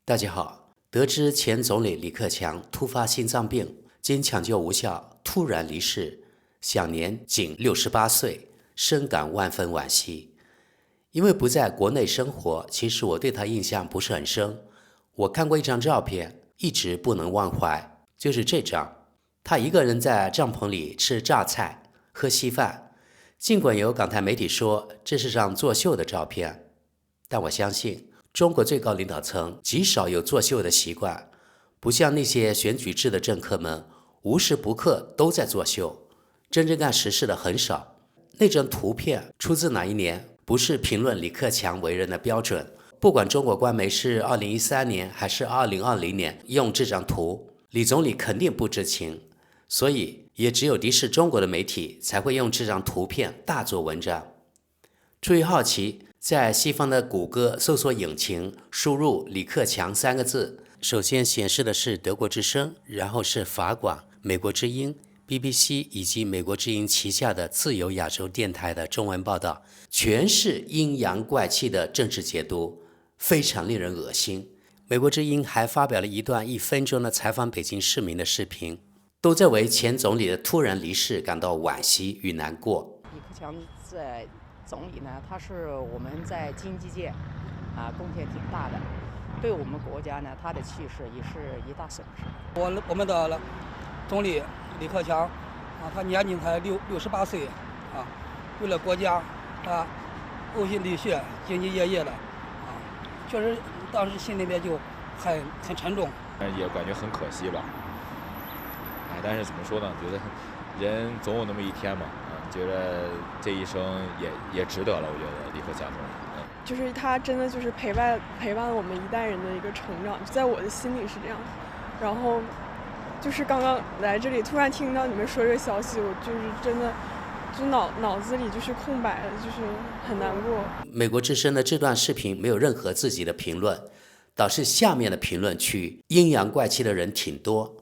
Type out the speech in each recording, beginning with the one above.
大家好，得知前总理李克强突发心脏病，经抢救无效突然离世，享年仅68岁，深感万分惋惜。因为不在国内生活，其实我对他印象不是很深。我看过一张照片，一直不能忘怀，就是这张。他一个人在帐篷里吃榨菜，喝稀饭。尽管有港台媒体说这是张作秀的照片，但我相信中国最高领导层极少有作秀的习惯，不像那些选举制的政客们无时不刻都在作秀，真正干实事的很少。那张图片出自哪一年，不是评论李克强为人的标准。不管中国官媒是2013年还是2020年用这张图，李总理肯定不知情，所以也只有敌视中国的媒体才会用这张图片大做文章。出于好奇，在西方的谷歌搜索引擎输入李克强3个字，首先显示的是德国之声，然后是法广、美国之音、BBC 以及美国之音旗下的自由亚洲电台的中文报道，全是阴阳怪气的政治解读，非常令人恶心。美国之音还发表了一段1分钟的采访北京市民的视频，都在为前总理的突然离世感到惋惜与难过。李克强在总理呢，他是我们在经济界贡献挺大的，对我们国家呢，他的去世也是一大损失。我们的总理李克强他年仅才68岁为了国家呕心沥血、兢兢业业的确实当时心里面就很沉重，也感觉很可惜吧。但是怎么说呢？觉得人总有那么一天嘛，觉得这一生也值得了。我觉得李克强总理，就是他真的就是陪伴了我们一代人的一个成长，在我的心里是这样。然后就是刚刚来这里，突然听到你们说这个消息，我就是真的就脑子里就是空白了，就是很难过。美国之声的这段视频没有任何自己的评论，倒是下面的评论区阴阳怪气的人挺多。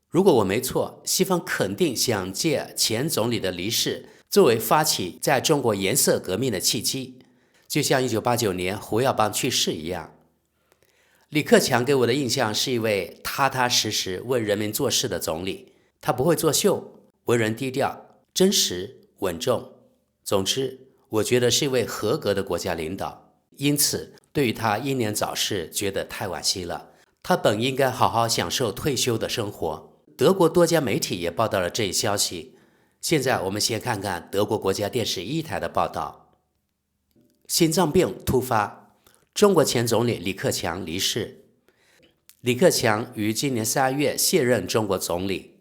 如果我没错，西方肯定想借前总理的离世作为发起在中国颜色革命的契机，就像1989年胡耀邦去世一样。李克强给我的印象是一位踏踏实实为人民做事的总理，他不会作秀，为人低调、真实、稳重。总之，我觉得是一位合格的国家领导，因此对于他英年早逝觉得太惋惜了。他本应该好好享受退休的生活。德国多家媒体也报道了这一消息。现在我们先看看德国国家电视1台的报道。心脏病突发，中国前总理李克强离世。李克强于今年3月卸任中国总理。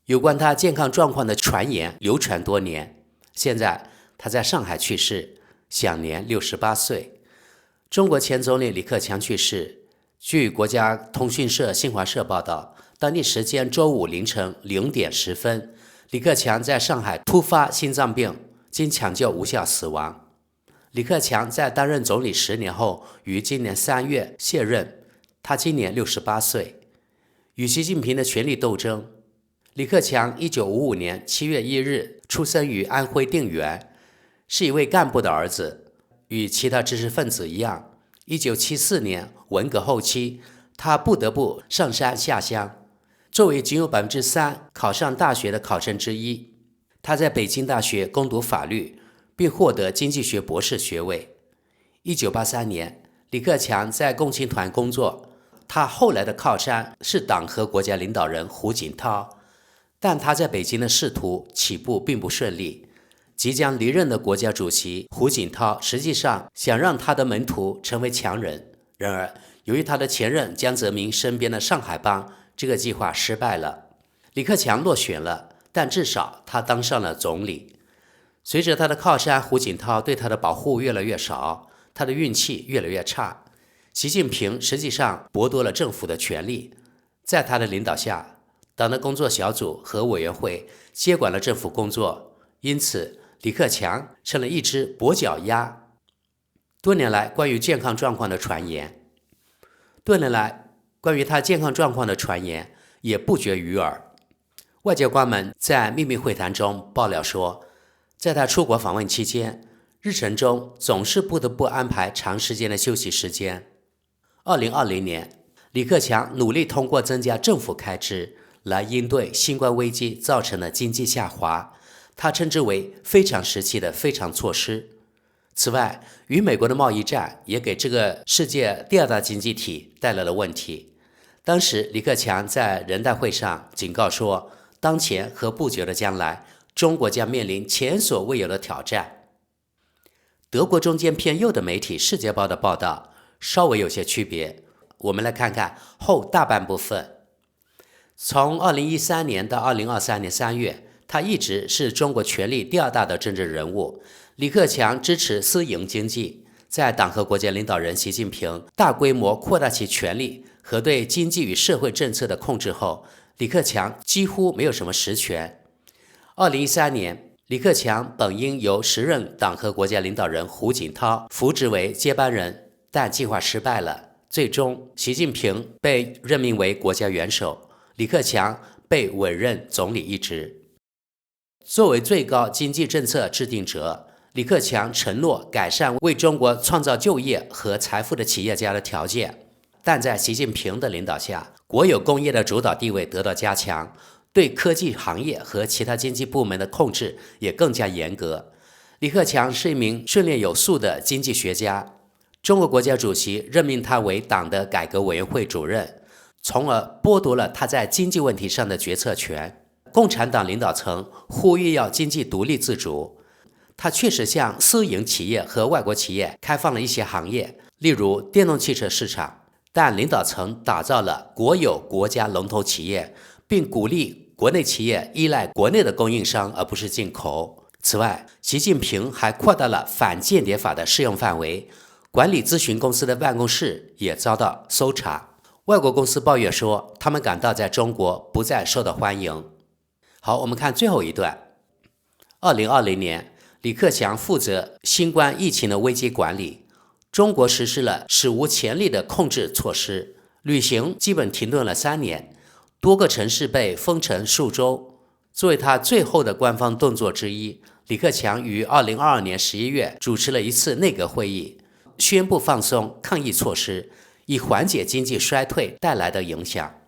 有关他健康状况的传言流传多年，现在他在上海去世，享年68岁。中国前总理李克强去世，据国家通讯社新华社报道，当地时间周五凌晨0点10分，李克强在上海突发心脏病，经抢救无效死亡。李克强在担任总理10年后，于今年3月卸任，他今年68岁。与习近平的权力斗争，李克强1955年7月1日出生于安徽定远，是一位干部的儿子。与其他知识分子一样，1974年文革后期，他不得不上山下乡。作为仅有3%考上大学的考生之一，他在北京大学攻读法律，并获得经济学博士学位。1983年，李克强在共青团工作，他后来的靠山是党和国家领导人胡锦涛，但他在北京的仕途起步并不顺利。即将离任的国家主席胡锦涛实际上想让他的门徒成为强人，然而由于他的前任江泽民身边的上海帮，这个计划失败了。李克强落选了，但至少他当上了总理。随着他的靠山胡锦涛对他的保护越来越少，他的运气越来越差。习近平实际上剥夺了政府的权力，在他的领导下，党的工作小组和委员会接管了政府工作，因此李克强成了一只跛脚鸭。多年来关于健康状况的传言也不绝于耳。外交官们在秘密会谈中爆料说，在他出国访问期间，日程中总是不得不安排长时间的休息时间。2020年，李克强努力通过增加政府开支来应对新冠危机造成的经济下滑，他称之为非常时期的非常措施。此外，与美国的贸易战也给这个世界第2大经济体带来了问题。当时李克强在人代会上警告说，当前和不久的将来，中国将面临前所未有的挑战。德国中间偏右的媒体《世界报》的报道稍微有些区别，我们来看看后大半部分。从2013年到2023年3月，他一直是中国权力第2大的政治人物。李克强支持私营经济，在党和国家领导人习近平大规模扩大其权力和对经济与社会政策的控制后，李克强几乎没有什么实权。2013年，李克强本应由时任党和国家领导人胡锦涛扶植为接班人，但计划失败了。最终，习近平被任命为国家元首，李克强被委任总理一职。作为最高经济政策制定者，李克强承诺改善为中国创造就业和财富的企业家的条件，但在习近平的领导下，国有工业的主导地位得到加强，对科技行业和其他经济部门的控制也更加严格。李克强是一名训练有素的经济学家，中国国家主席任命他为党的改革委员会主任，从而剥夺了他在经济问题上的决策权。共产党领导层呼吁要经济独立自主，他确实向私营企业和外国企业开放了一些行业，例如电动汽车市场，但领导层打造了国有国家龙头企业，并鼓励国内企业依赖国内的供应商而不是进口。此外，习近平还扩大了反间谍法的适用范围，管理咨询公司的办公室也遭到搜查。外国公司抱怨说，他们感到在中国不再受到欢迎。好，我们看最后一段。2020年，李克强负责新冠疫情的危机管理，中国实施了史无前例的控制措施，旅行基本停顿了3年，多个城市被封城数周。作为他最后的官方动作之一，李克强于2022年11月主持了一次内阁会议，宣布放松抗疫措施，以缓解经济衰退带来的影响。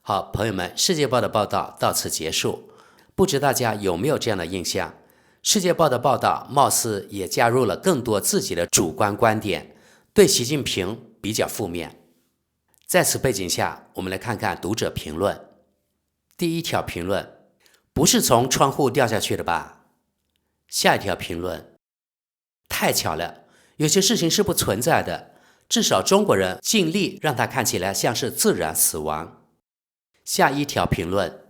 好，朋友们，《世界报》的报道到此结束。不知大家有没有这样的印象？《世界报》的报道貌似也加入了更多自己的主观观点，对习近平比较负面。在此背景下，我们来看看读者评论。第一条评论：不是从窗户掉下去的吧？下一条评论：太巧了，有些事情是不存在的，至少中国人尽力让它看起来像是自然死亡。下一条评论：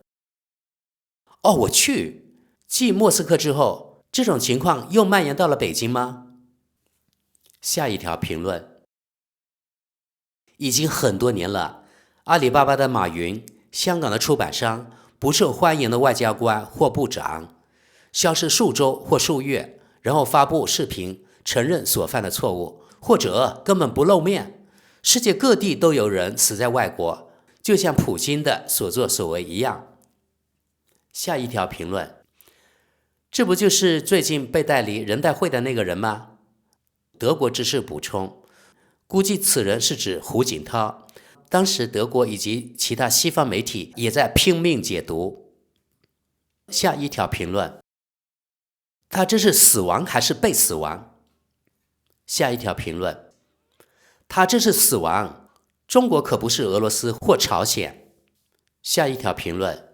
哦，我去，继莫斯科之后，这种情况又蔓延到了北京吗？下一条评论：已经很多年了，阿里巴巴的马云，香港的出版商，不受欢迎的外交官或部长，消失数周或数月，然后发布视频承认所犯的错误，或者根本不露面。世界各地都有人死在外国，就像普京的所作所为一样。下一条评论：这不就是最近被带离人代会的那个人吗？德国知识补充，估计此人是指胡锦涛。当时德国以及其他西方媒体也在拼命解读。下一条评论：他这是死亡还是被死亡？下一条评论：他这是死亡，中国可不是俄罗斯或朝鲜。下一条评论：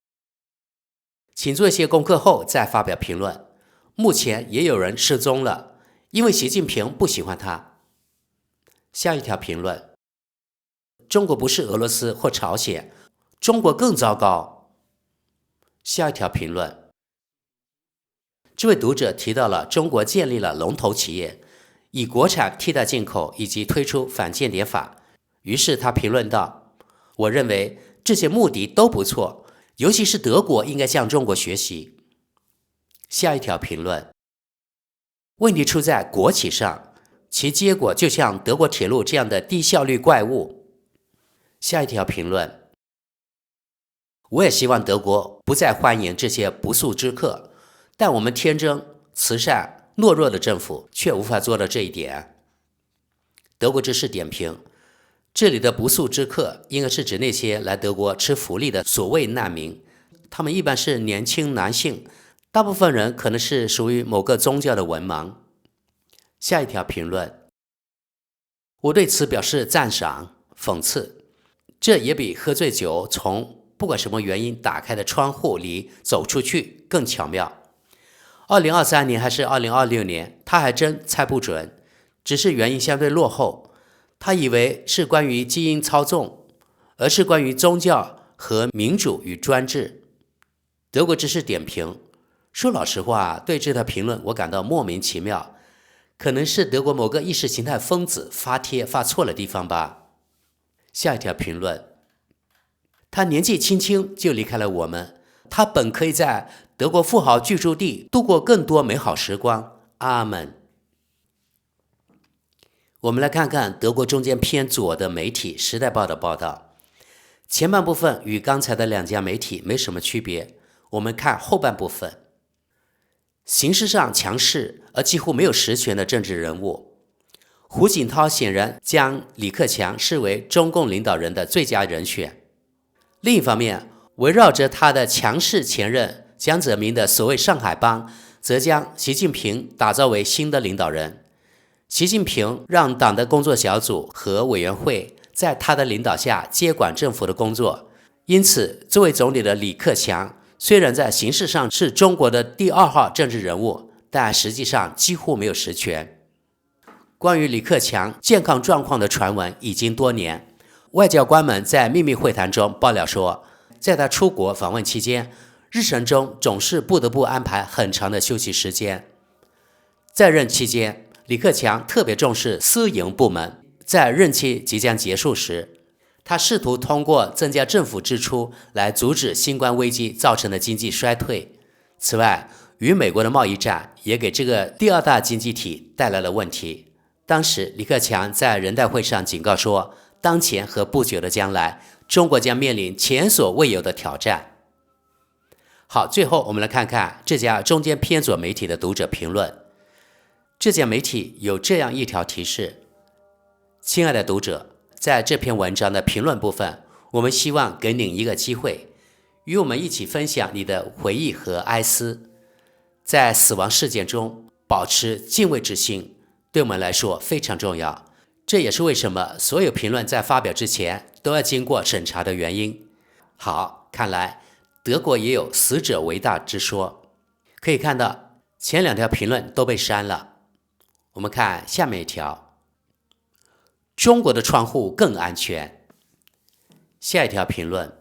请做一些功课后再发表评论。目前也有人失踪了，因为习近平不喜欢他。下一条评论：中国不是俄罗斯或朝鲜，中国更糟糕。下一条评论：这位读者提到了中国建立了龙头企业，以国产替代进口，以及推出反间谍法。于是他评论道：我认为这些目的都不错，尤其是德国应该向中国学习。下一条评论：问题出在国企上，其结果就像德国铁路这样的低效率怪物。下一条评论：我也希望德国不再欢迎这些不速之客，但我们天真、慈善、懦弱的政府却无法做到这一点。德国知识点评：这里的不速之客应该是指那些来德国吃福利的所谓难民，他们一般是年轻男性，大部分人可能是属于某个宗教的文盲。下一条评论，我对此表示赞赏、讽刺，这也比喝醉酒从不管什么原因打开的窗户里走出去更巧妙。2023年还是2026年，他还真猜不准，只是原因相对落后。他以为是关于基因操纵，而是关于宗教和民主与专制。德国知识点评，说老实话，对这条评论我感到莫名其妙，可能是德国某个意识形态疯子发帖发错了地方吧。下一条评论，他年纪轻轻就离开了我们，他本可以在德国富豪居住地度过更多美好时光。阿们。我们来看看德国中间偏左的媒体《时代报》的报道，前半部分与刚才的两家媒体没什么区别。我们看后半部分，形式上强势而几乎没有实权的政治人物，胡锦涛显然将李克强视为中共领导人的最佳人选。另一方面，围绕着他的强势前任江泽民的所谓上海帮，则将习近平打造为新的领导人。习近平让党的工作小组和委员会在他的领导下接管政府的工作，因此作为总理的李克强虽然在形式上是中国的第2号政治人物，但实际上几乎没有实权。关于李克强健康状况的传闻已经多年，外交官们在秘密会谈中爆料说，在他出国访问期间，日程中总是不得不安排很长的休息时间。在任期间，李克强特别重视私营部门，在任期即将结束时，他试图通过增加政府支出来阻止新冠危机造成的经济衰退。此外，与美国的贸易战也给这个第2大经济体带来了问题。当时李克强在人代会上警告说，当前和不久的将来，中国将面临前所未有的挑战。好，最后我们来看看这家中间偏左媒体的读者评论。这家媒体有这样一条提示：亲爱的读者，在这篇文章的评论部分，我们希望给您一个机会，与我们一起分享你的回忆和哀思。在死亡事件中保持敬畏之心，对我们来说非常重要。这也是为什么所有评论在发表之前都要经过审查的原因。好，看来德国也有死者为大之说。可以看到前2条评论都被删了。我们看下面一条，中国的窗户更安全。下一条评论，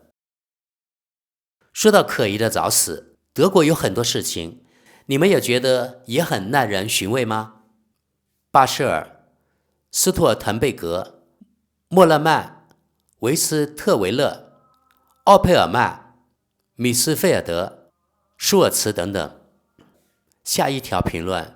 说到可疑的早死，德国有很多事情，你们也觉得也很耐人寻味吗？巴舍尔、斯托尔滕贝格、莫勒曼、维斯特维勒、奥佩尔曼、米斯菲尔德、舒尔茨等等。下一条评论，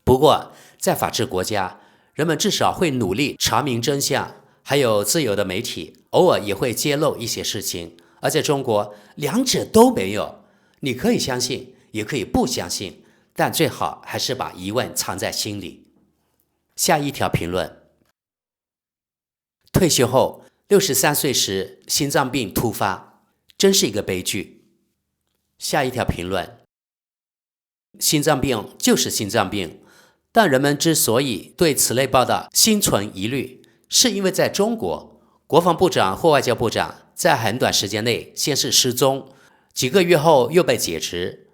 不过在法治国家，人们至少会努力查明真相，还有自由的媒体偶尔也会揭露一些事情，而在中国两者都没有。你可以相信也可以不相信，但最好还是把疑问藏在心里。下一条评论，退休后63岁时心脏病突发，真是一个悲剧。下一条评论，心脏病就是心脏病，但人们之所以对此类报道心存疑虑，是因为在中国，国防部长或外交部长在很短时间内先是失踪，几个月后又被解职。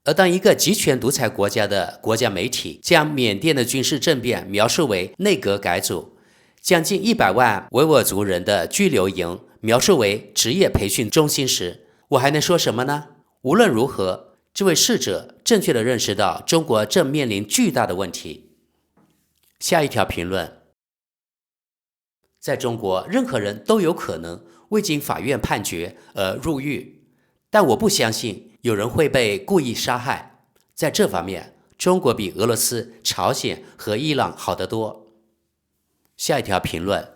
而当一个集权独裁国家的国家媒体将缅甸的军事政变描述为内阁改组，将近100万维吾尔族人的拘留营描述为职业培训中心时，我还能说什么呢？无论如何，这位逝者正确地认识到中国正面临巨大的问题。下一条评论，在中国，任何人都有可能未经法院判决而入狱，但我不相信有人会被故意杀害。在这方面，中国比俄罗斯、朝鲜和伊朗好得多。下一条评论，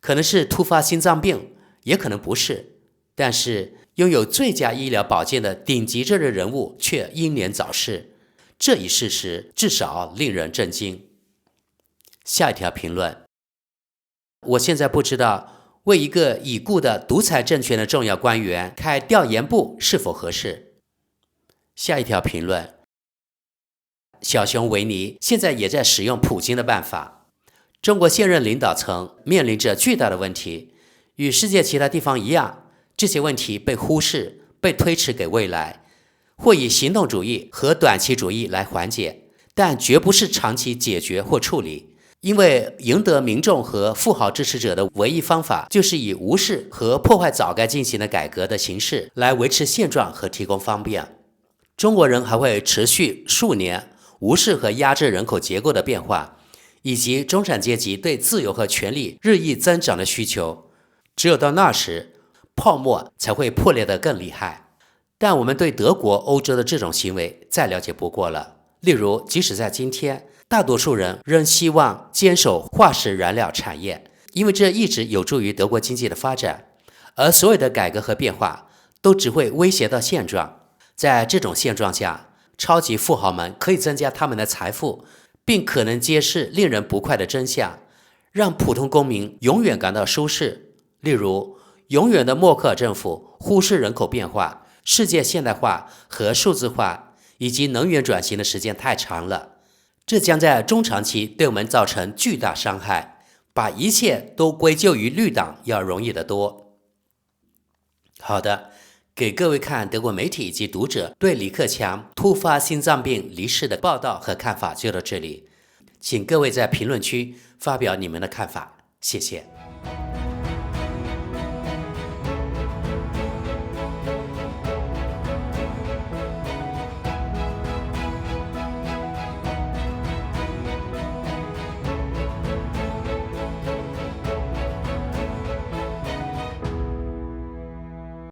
可能是突发心脏病，也可能不是，但是拥有最佳医疗保健的顶级政治人物却英年早逝，这一事实至少令人震惊。下一条评论，我现在不知道为一个已故的独裁政权的重要官员开调研部是否合适。下一条评论，小熊维尼现在也在使用普京的办法。中国现任领导层面临着巨大的问题，与世界其他地方一样，这些问题被忽视，被推迟给未来，或以行动主义和短期主义来缓解，但绝不是长期解决或处理。因为赢得民众和富豪支持者的唯一方法，就是以无视和破坏早该进行的改革的形式来维持现状和提供方便。中国人还会持续数年无视和压制人口结构的变化，以及中产阶级对自由和权利日益增长的需求。只有到那时，泡沫才会破裂得更厉害。但我们对德国、欧洲的这种行为再了解不过了。例如，即使在今天，大多数人仍希望坚守化石燃料产业，因为这一直有助于德国经济的发展。而所有的改革和变化都只会威胁到现状。在这种现状下，超级富豪们可以增加他们的财富，并可能揭示令人不快的真相，让普通公民永远感到舒适。例如，永远的默克尔政府忽视人口变化、世界现代化和数字化以及能源转型的时间太长了，这将在中长期对我们造成巨大伤害。把一切都归咎于绿党要容易得多。好的，给各位看德国媒体以及读者对李克强突发心脏病离世的报道和看法就到这里，请各位在评论区发表你们的看法，谢谢。